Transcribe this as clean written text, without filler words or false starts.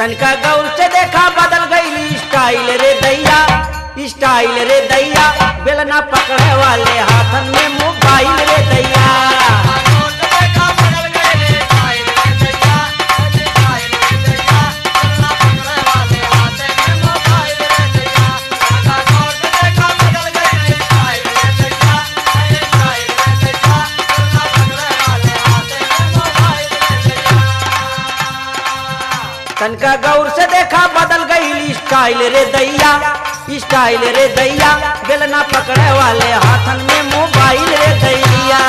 तनका गौर से देखा बदल गई स्टाइल रे दैया, स्टाइल रे दैया, बेलना पकड़े वाले हाथन में मोबाइल रे दैया। तनका गौर से देखा बदल गई स्टाइल रे दैया, स्टाइल रे दैया, बेलना पकड़े वाले हाथन में मोबाइल रे दैया।